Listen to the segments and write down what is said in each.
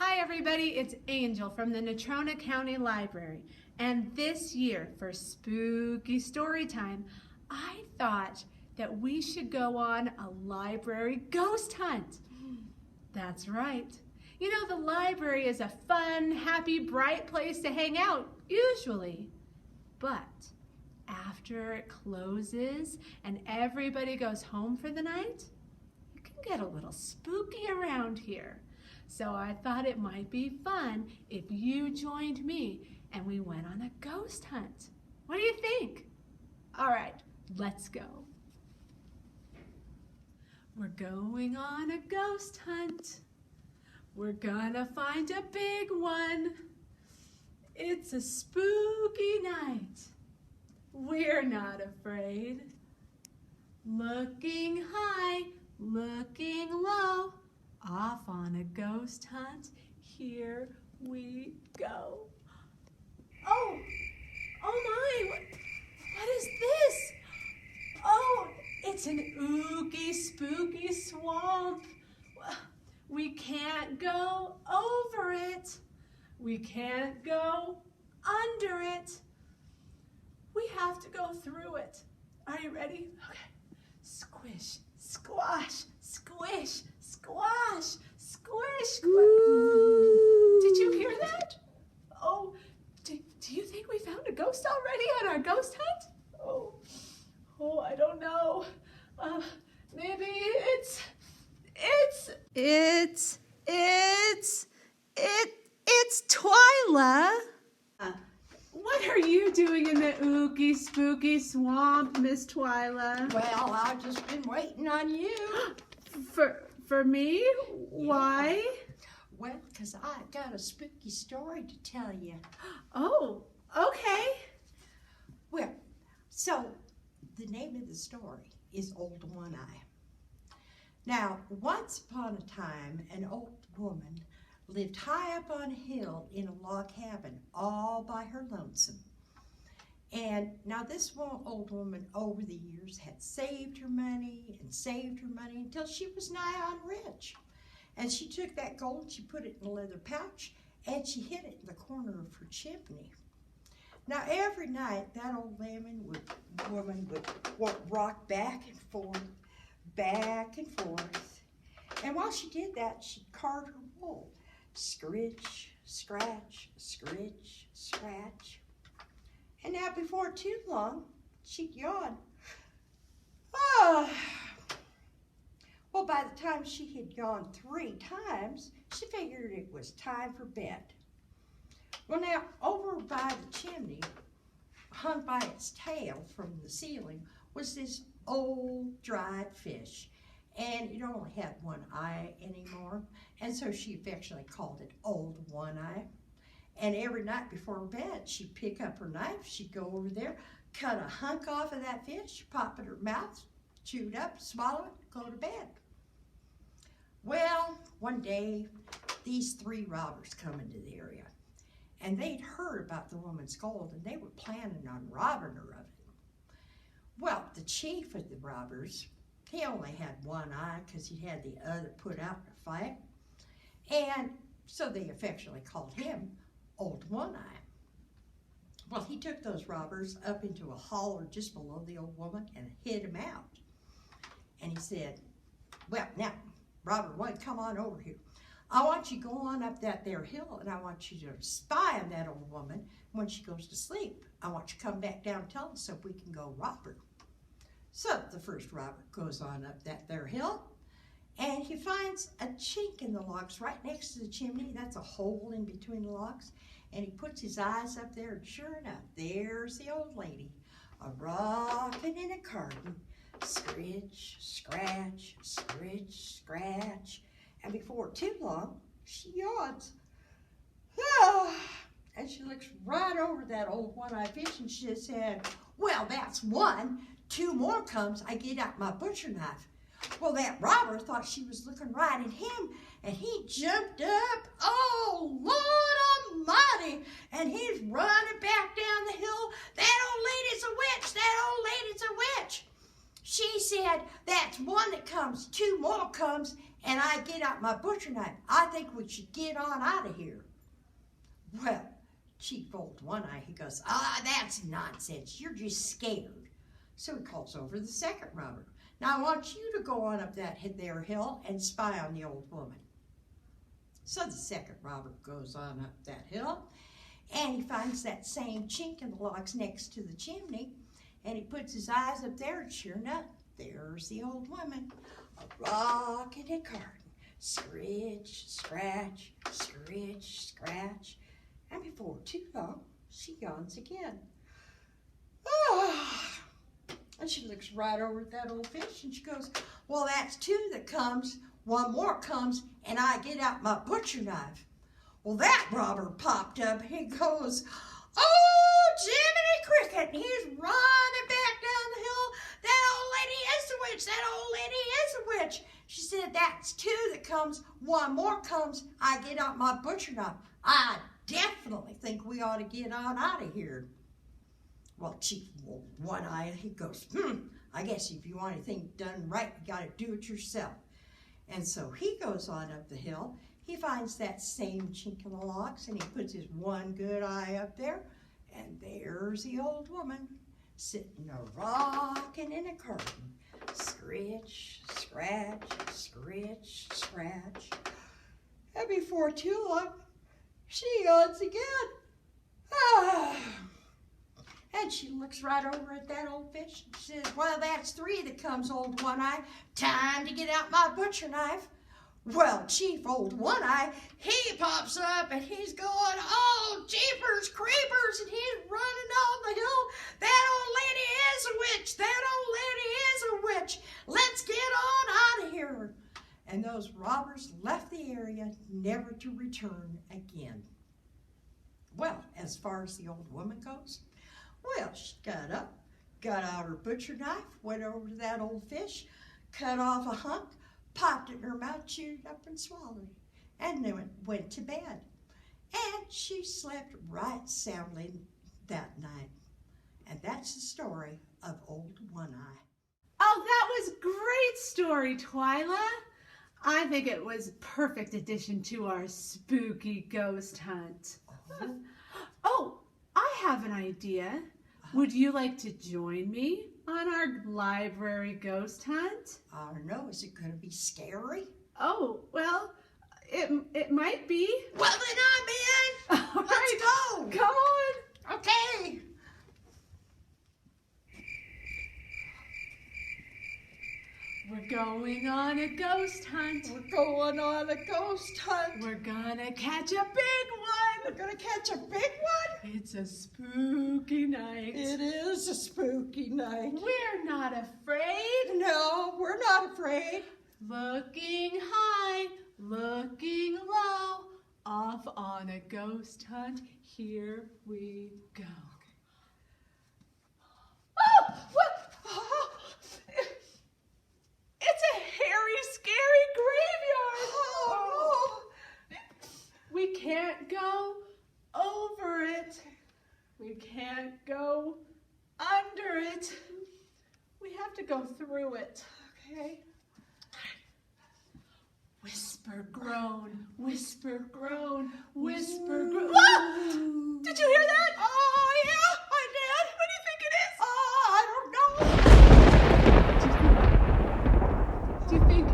Hi everybody, it's Angel from the Natrona County Library, and this year for Spooky Storytime, I thought that we should go on a library ghost hunt. That's right. You know, the library is a fun, happy, bright place to hang out, usually. But after it closes and everybody goes home for the night, it can get a little spooky around here. So I thought it might be fun if you joined me and we went on a ghost hunt. What do you think? All right, let's go. We're going on a ghost hunt. We're gonna find a big one. It's a spooky night. We're not afraid. Looking high, looking low, off on a ghost hunt, here we go. Oh my, what is this? Oh, it's an ooky, spooky swamp. We can't go over it. We can't go under it. We have to go through it. Are you ready? Okay. Squish, squash, squish, squash, squish, squish. Did you hear that? Oh, do you think we found a ghost already on our ghost hunt? Oh, I don't know. Maybe it's Twyla. What are you doing in the ooky spooky swamp, Miss Twyla? Well, I've just been waiting on you. For me? Why? Well, because I've got a spooky story to tell you. Oh, okay. Well, so the name of the story is Old One-Eye. Now, once upon a time, an old woman lived high up on a hill in a log cabin all by her lonesome. And now this old woman over the years had saved her money until she was nigh on rich. And she took that gold, she put it in a leather pouch, and she hid it in the corner of her chimney. Now every night that old woman would rock back and forth. And while she did that, she'd card her wool. Scritch, scratch, scritch, scratch. And now before too long, she'd yawn. Well, by the time she had yawned 3 times, she figured it was time for bed. Well, now, over by the chimney, hung by its tail from the ceiling, was this old dried fish. And it only had one eye anymore, and so she affectionately called it Old One-Eye. And every night before bed, she'd pick up her knife, she'd go over there, cut a hunk off of that fish, pop it in her mouth, chew it up, swallow it, go to bed. Well, one day, these 3 robbers come into the area, and they'd heard about the woman's gold, and they were planning on robbing her of it. Well, the chief of the robbers, he only had one eye because he had the other put out in a fight. And so they affectionately called him Old One-Eye. Well, he took those robbers up into a holler just below the old woman and hid them out. And he said, well, now, Robber One, come on over here. I want you to go on up that there hill, and I want you to spy on that old woman when she goes to sleep. I want you to come back down and tell us so we can go rob her. So the first robber goes on up that there hill, and he finds a chink in the logs right next to the chimney. That's a hole in between the logs. And he puts his eyes up there, and sure enough, there's the old lady, a-rockin' in a carton. Scritch, scratch, scritch, scratch. And before too long, she yawns. And she looks right over that old one-eyed fish, and she said, well, that's one. 2 more comes, I get out my butcher knife. Well, that robber thought she was looking right at him, and he jumped up. Oh, Lord Almighty! And he's running back down the hill. That old lady's a witch! That old lady's a witch! She said, that's 1 that comes, 2 more comes, and I get out my butcher knife. I think we should get on out of here. Well, Chief Old One-Eye, he goes, that's nonsense. You're just scared. So he calls over the second robber. Now I want you to go on up that there hill and spy on the old woman. So the second robber goes on up that hill, and he finds that same chink in the logs next to the chimney, and he puts his eyes up there, and sure enough, there's the old woman, a rocking and carting. Scritch, scratch, scritch, scratch. And before too long, she yawns again. And she looks right over at that old fish, and she goes, well, that's two that comes. One more comes, and I get out my butcher knife. Well, that robber popped up. He goes, oh, Jiminy Cricket. And he's running back down the hill. That old lady is a witch. That old lady is a witch. She said, that's two that comes. One more comes. I get out my butcher knife. I definitely think we ought to get on out of here. Well, Chief One-Eye, he goes, I guess if you want anything done right, you got to do it yourself. And so he goes on up the hill. He finds that same chink in the logs, and he puts his one good eye up there, and there's the old woman sitting a rocking in a curtain. Scritch, scratch, scritch, scratch. And before too long, she yawns again. And she looks right over at that old fish and says, well, that's three that comes, Old One-Eye. Time to get out my butcher knife. Well, Chief Old One-Eye, he pops up and he's going, oh, jeepers creepers, and he's running down the hill. That old lady is a witch. That old lady is a witch. Let's get on out of here. And those robbers left the area, never to return again. Well, as far as the old woman goes, well, she got up, got out her butcher knife, went over to that old fish, cut off a hunk, popped it in her mouth, chewed it up and swallowed it, and then went to bed. And she slept right soundly that night. And that's the story of Old One-Eye. Oh, that was a great story, Twyla. I think it was a perfect addition to our spooky ghost hunt. Oh, I have an idea. Would you like to join me on our library ghost hunt? I don't know, is it going to be scary? Oh, well, it might be. Well, then I'm in. All Let's right, go. come on. Okay. We're going on a ghost hunt. We're going on a ghost hunt. We're gonna catch a big one. We're going to catch a big one. It's a spooky night. It is a spooky night. We're not afraid. No, we're not afraid. Looking high, looking low, off on a ghost hunt. Here we go. Oh, what? Oh, it's a hairy, scary graveyard. Oh, We can't go over it. We can't go under it. We have to go through it. okay. Whisper, groan, whisper, groan, whisper, groan. Ah! Did you hear that? Oh, yeah, I did. What do you think it is? Do you think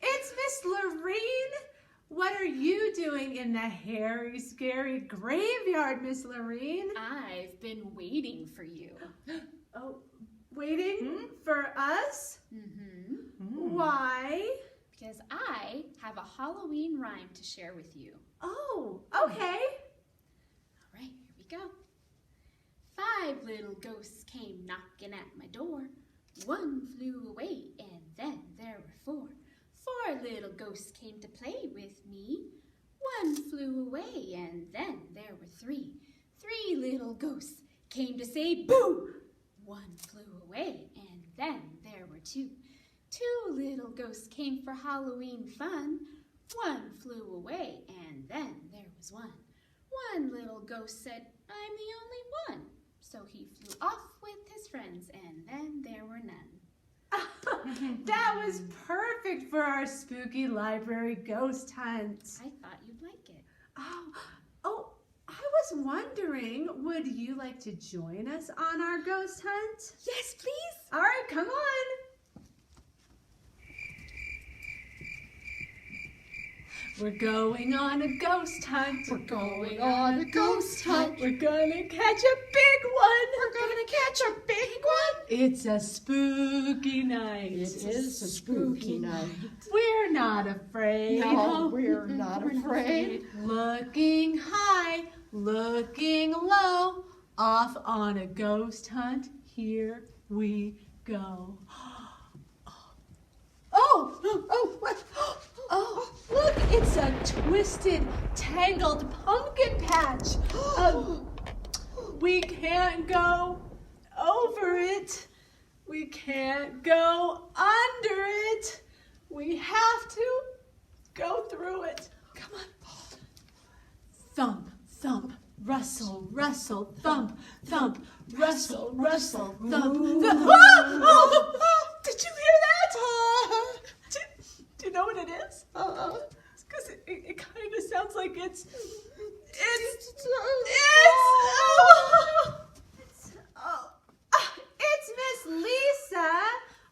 it's Miss Lorene? What are you doing in the hairy, scary graveyard, Miss Lorene? I've been waiting for you. Oh, waiting for us? Mm-hmm. Why? Because I have a Halloween rhyme to share with you. Oh, okay. All right, here we go. 5 little ghosts came knocking at my door. 1 flew away, and then there were 4. 4 little ghosts came to play with me. 1 flew away, and then there were 3. 3 little ghosts came to say boo. 1 flew away, and then there were 2. 2 little ghosts came for Halloween fun. 1 flew away, and then there was 1. 1 little ghost said, I'm the only one. So he flew off with his friends, and then there were none. That was perfect for our spooky library ghost hunt. I thought you'd like it. Oh, I was wondering, would you like to join us on our ghost hunt? Yes, please. All right, come on. We're going on a ghost hunt. We're going on a ghost hunt. We're gonna catch a big one. We're gonna catch a big one. It's a spooky night. It is a spooky night. We're not afraid. No, we're not afraid. Looking high, looking low, off on a ghost hunt. Here we go. What? Oh, look, it's a twisted, tangled pumpkin patch. We can't go over it. We can't go under it. We have to go through it. Come on. Thump, thump, rustle, rustle, thump, thump, rustle, rustle, thump, thump. Did you hear that? Do you know what it is? Because it kind of sounds like it's Miss Lisa.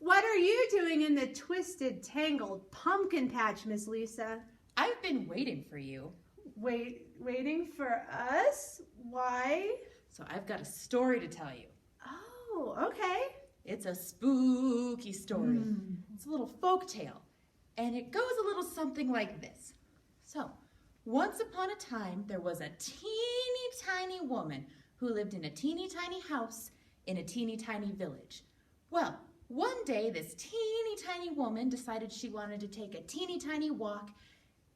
What are you doing in the twisted, tangled pumpkin patch, Miss Lisa? I've been waiting for you. Waiting for us? Why? So I've got a story to tell you. Oh, okay. It's a spooky story. It's a little folk tale. And it goes a little something like this. So, once upon a time, there was a teeny tiny woman who lived in a teeny tiny house in a teeny tiny village. Well, one day this teeny tiny woman decided she wanted to take a teeny tiny walk.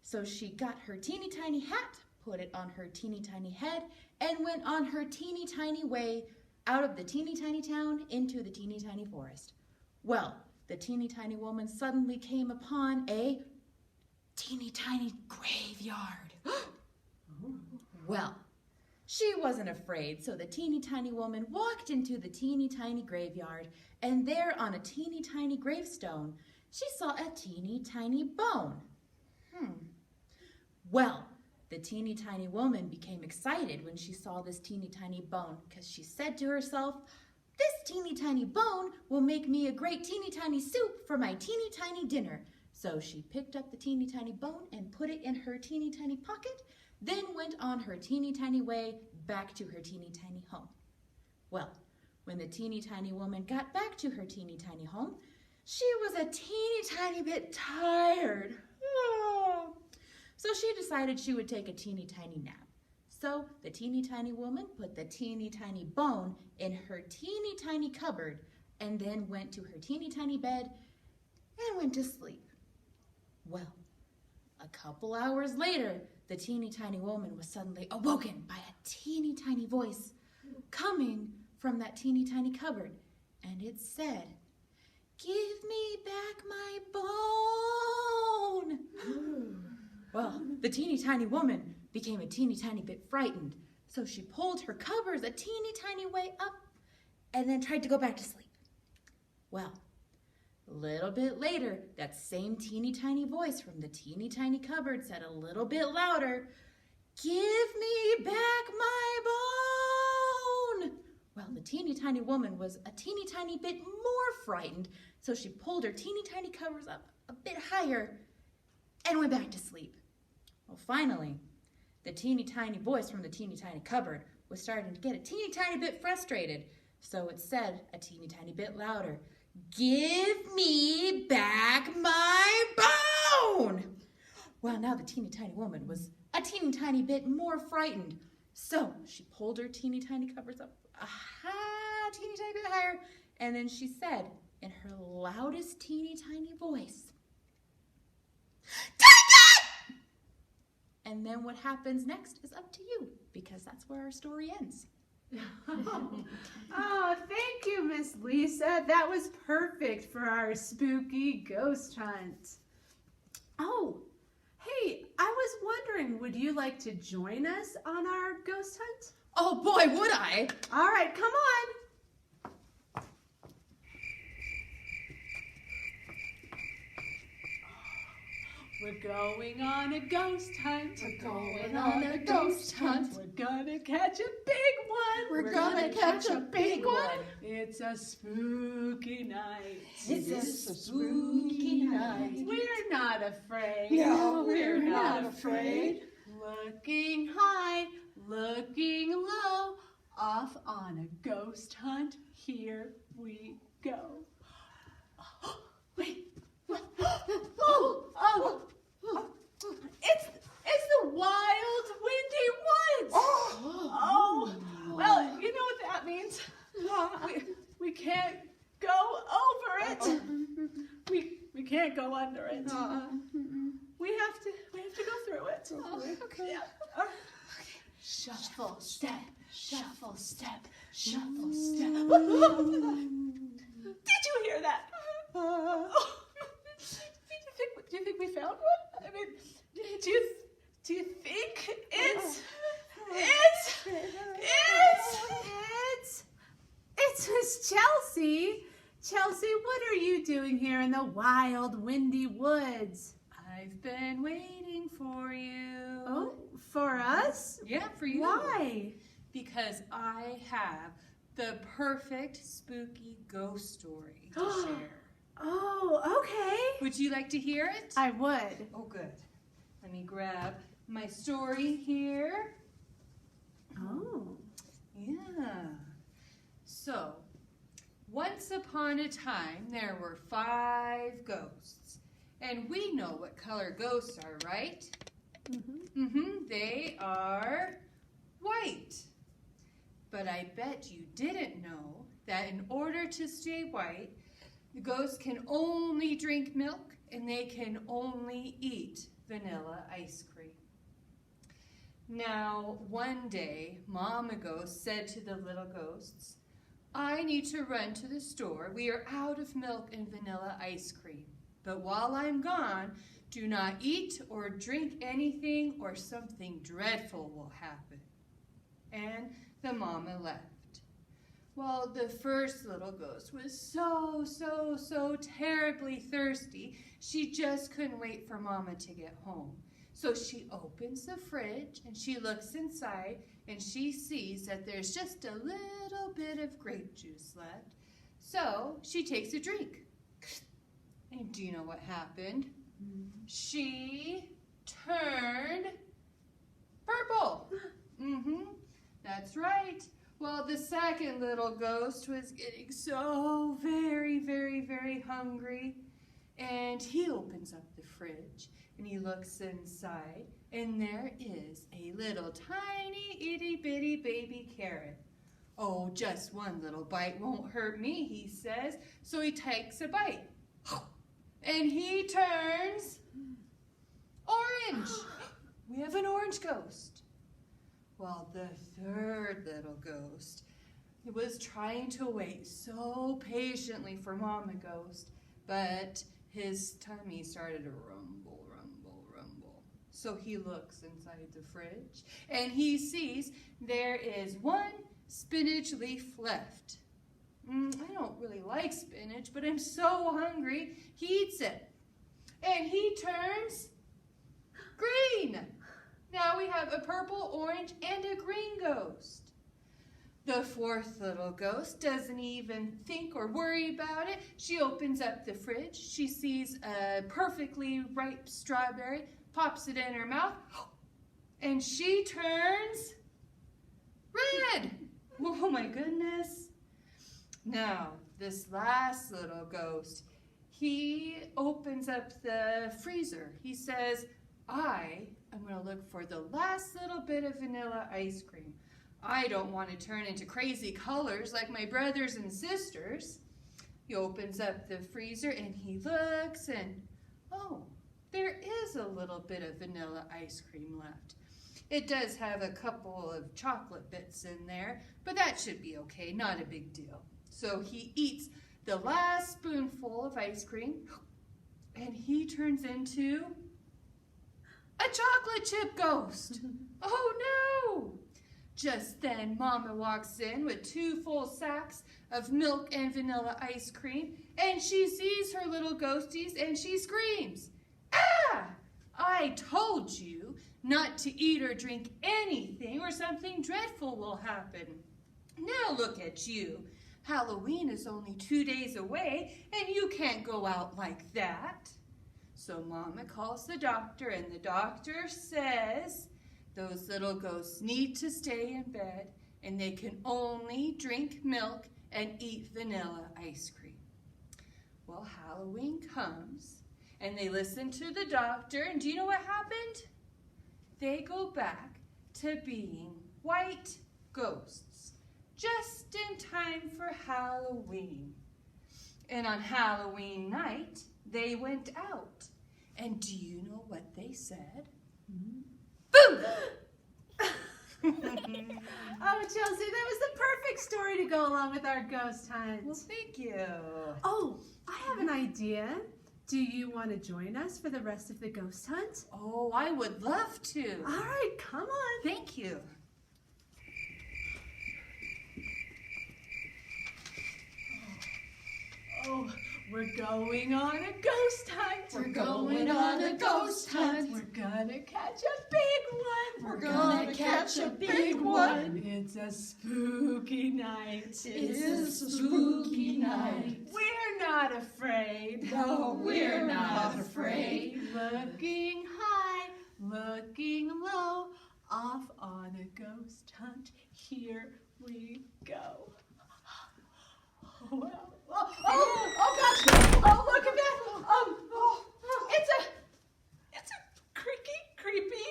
So she got her teeny tiny hat, put it on her teeny tiny head, and went on her teeny tiny way out of the teeny tiny town into the teeny tiny forest. Well, the teeny tiny woman suddenly came upon a teeny tiny graveyard. Well, she wasn't afraid, so the teeny tiny woman walked into the teeny tiny graveyard, and there on a teeny tiny gravestone, she saw a teeny tiny bone. Well, the teeny tiny woman became excited when she saw this teeny tiny bone, because she said to herself, "This teeny tiny bone will make me a great teeny tiny soup for my teeny tiny dinner." So she picked up the teeny tiny bone and put it in her teeny tiny pocket, then went on her teeny tiny way back to her teeny tiny home. Well, when the teeny tiny woman got back to her teeny tiny home, she was a teeny tiny bit tired. So she decided she would take a teeny tiny nap. So the teeny tiny woman put the teeny tiny bone in her teeny tiny cupboard and then went to her teeny tiny bed and went to sleep. Well, a couple hours later, the teeny tiny woman was suddenly awoken by a teeny tiny voice coming from that teeny tiny cupboard, and it said, "Give me back my bone." Well, the teeny tiny woman became a teeny tiny bit frightened, so she pulled her covers a teeny tiny way up and then tried to go back to sleep. Well, a little bit later, that same teeny tiny voice from the teeny tiny cupboard said a little bit louder, "Give me back my bone." Well, the teeny tiny woman was a teeny tiny bit more frightened, so she pulled her teeny tiny covers up a bit higher and went back to sleep. Well, finally, the teeny tiny voice from the teeny tiny cupboard was starting to get a teeny tiny bit frustrated, so it said a teeny tiny bit louder, "Give me back my bone." Well, now the teeny tiny woman was a teeny tiny bit more frightened, so she pulled her teeny tiny covers up a teeny tiny bit higher, and then she said in her loudest teeny tiny voice, "Take it!" And then what happens next is up to you, because that's where our story ends. Oh, thank you, Miss Lisa. That was perfect for our spooky ghost hunt. Oh, hey, I was wondering, would you like to join us on our ghost hunt? Oh boy, would I! All right, come on. We're going on a ghost hunt. We're going on a ghost hunt. We're gonna catch a big one. We're gonna catch a big one. It's a spooky night. It's a spooky night. We're not afraid. No, we're not afraid. Looking high, looking low, off on a ghost hunt. Here we go. Wait. Oh, it's the wild, windy woods. Oh, well, you know what that means. We can't go over it. We can't go under it. We have to go through it. Okay. Yeah. Shuffle, step, shuffle, step, shuffle, step. Did you hear that? Do you think we found one? I mean, do you think it's Miss Chelsea. Chelsea, what are you doing here in the wild, windy woods? I've been waiting for you. Oh, for us? Yeah, for you. Why? Because I have the perfect spooky ghost story to share. Oh, okay. Would you like to hear it? I would. Oh, good. Let me grab my story here. Oh. Yeah. So, once upon a time, there were 5 ghosts. And we know what color ghosts are, right? They are white. But I bet you didn't know that in order to stay white, the ghosts can only drink milk and they can only eat vanilla ice cream. Now, one day, Mama Ghost said to the little ghosts, I need to run to the store. We are out of milk and vanilla ice cream. But while I'm gone, do not eat or drink anything or something dreadful will happen. And the mama left. Well, the first little ghost was so terribly thirsty, she just couldn't wait for Mama to get home. So she opens the fridge and she looks inside and she sees that there's just a little bit of grape juice left. So she takes a drink. And do you know what happened? She turned purple. That's right. Well, the second little ghost was getting so very hungry. And he opens up the fridge and he looks inside and there is a little tiny itty bitty baby carrot. Oh, just one little bite won't hurt me, he says. So he takes a bite. And he turns orange. We have an orange ghost. Well, the third little ghost was trying to wait so patiently for Mama Ghost, but his tummy started to rumble. So he looks inside the fridge, and he sees there is one spinach leaf left. I don't really like spinach, but I'm so hungry, he eats it. And he turns green. Now we have a purple, orange, and a green ghost. The fourth little ghost doesn't even think or worry about it. She opens up the fridge. She sees a perfectly ripe strawberry, pops it in her mouth, and she turns red. Oh my goodness. Now, this last little ghost, he opens up the freezer. He says, I'm going to look for the last little bit of vanilla ice cream. I don't want to turn into crazy colors like my brothers and sisters. He opens up the freezer and he looks and, oh, there is a little bit of vanilla ice cream left. It does have a couple of chocolate bits in there, but that should be okay, not a big deal. So he eats the last spoonful of ice cream and he turns into a chocolate chip ghost. Oh no! Just then, Mama walks in with 2 full sacks of milk and vanilla ice cream, and she sees her little ghosties and she screams, "Ah! I told you not to eat or drink anything or something dreadful will happen. Now look at you. Halloween is only 2 days away and you can't go out like that." So Mama calls the doctor and the doctor says those little ghosts need to stay in bed and they can only drink milk and eat vanilla ice cream. Well, Halloween comes and they listen to the doctor, and do you know what happened? They go back to being white ghosts, just in time for Halloween. And on Halloween night, they went out. And do you know what they said? Boom! Oh, Chelsea, that was the perfect story to go along with our ghost hunt. Well, thank you. Oh, I have an idea. Do you want to join us for the rest of the ghost hunt? Oh, I would love to. All right, come on. Thank you. Oh, we're going on a ghost hunt. We're going on a ghost hunt. We're gonna catch a big one. We're gonna catch a big one. It's a spooky night. It's a spooky night. We're not afraid. No, we're not afraid. Looking high, looking low, off on a ghost hunt. Here we go. Oh, wow. Oh gosh! Oh, look at that! It's a creaky, creepy,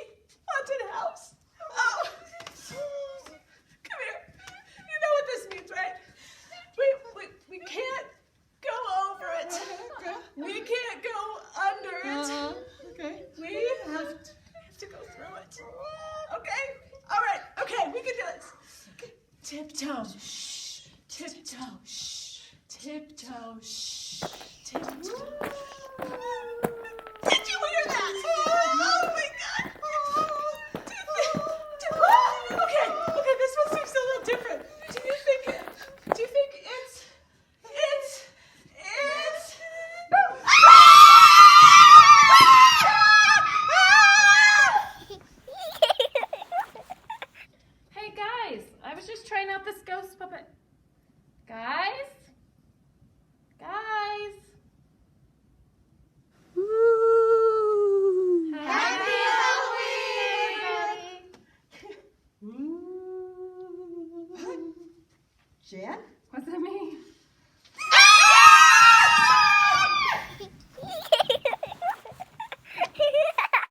haunted house. Oh, come here. You know what this means, right? We can't go over it. We can't go under it. Okay. We have to go through it. Okay? All right. Okay, we can do this. Tiptoe. Shh. Tiptoe. Shh. Tiptoe. Shh.